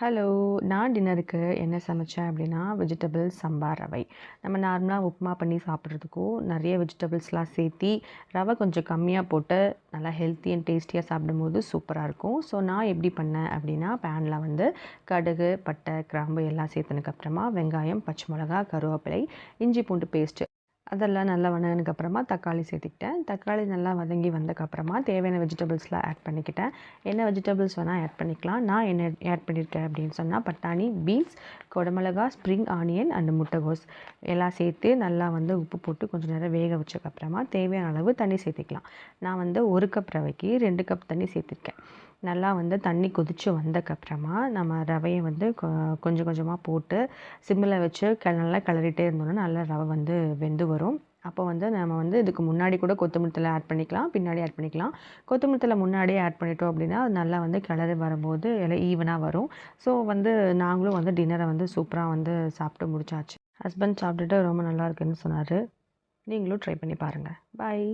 Hello! நான் டின்னருக்கு என்ன சமைச்சேன் அப்படின்னா, வெஜிடபிள் சம்பார் ரவை. நம்ம நார்மலா உப்புமா பண்ணி சாப்பிட்றதுக்கும், நெறைய வெஜிடபிள்ஸ்லாம் சேர்த்தி, ரவை கொஞ்சம் கம்மியா போட்டு, நல்லா ஹெல்த்தி அண்ட் டேஸ்டியா சாப்பிடும்போது சூப்பரா இருக்கும். ஸோ நான் எப்படி பண்ணேன் அப்படின்னா, பேன்ல வந்து கடுகு, பட்டை, கிராம்பு எல்லாம் சேர்த்ததுக்கப்புறமா, வெங்காயம், பச்சை மிளகா, கருவேப்பிலை, இஞ்சி பூண்டு பேஸ்ட்டு அதெல்லாம் நல்லா வதங்குனதுக்கப்புறமா தக்காளி சேர்த்துக்கிட்டேன். தக்காளி நல்லா வதங்கி வந்தக்கப்புறமா தேவையான வெஜிடபிள்ஸ்லாம் ஆட் பண்ணிக்கிட்டேன். என்ன வெஜிடபிள்ஸ் வேணால் ஆட் பண்ணிக்கலாம். நான் என்ன ஆட் பண்ணியிருக்கேன் அப்படின்னு சொன்னால் பட்டாணி, பீன்ஸ், குடமிளகா, ஸ்ப்ரிங் ஆனியன் அண்ட் முட்டைகோஸ் எல்லாம் சேர்த்து நல்லா வந்து உப்பு போட்டு கொஞ்சம் நேரம் வேக வச்சக்கப்புறமா தேவையான அளவு தண்ணி சேர்த்துக்கலாம். நான் வந்து 1 கப் ரவைக்கு 2 கப் தண்ணி சேர்த்துருக்கேன். நல்லா வந்து தண்ணி கொதித்து வந்தக்கப்புறமா நம்ம ரவையை வந்து கொஞ்சம் கொஞ்சமாக போட்டு சிம்மில் வச்சு நல்லா கிளறிட்டே இருந்தோம்னா நல்லா ரவை வந்து வெந்து வரும். அப்போ வந்து நம்ம வந்து இதுக்கு முன்னாடி கூட கொத்தமல்லி தழை ஆட் பண்ணிக்கலாம், பின்னாடி ஆட் பண்ணிக்கலாம். கொத்தமல்லி தழை முன்னாடியே ஆட் பண்ணிட்டோம் அப்படின்னா அது நல்லா வந்து கிளறி வரும்போது எல்லாம் ஈவனாக வரும். ஸோ வந்து நாங்களும் வந்து டின்னரை வந்து சூப்பராக வந்து சாப்பிட்டு முடிச்சாச்சு. ஹஸ்பண்ட் சாப்பிட்டுட்டு ரொம்ப நல்லா இருக்குன்னு சொன்னார். நீங்களும் ட்ரை பண்ணி பாருங்கள். பாய்.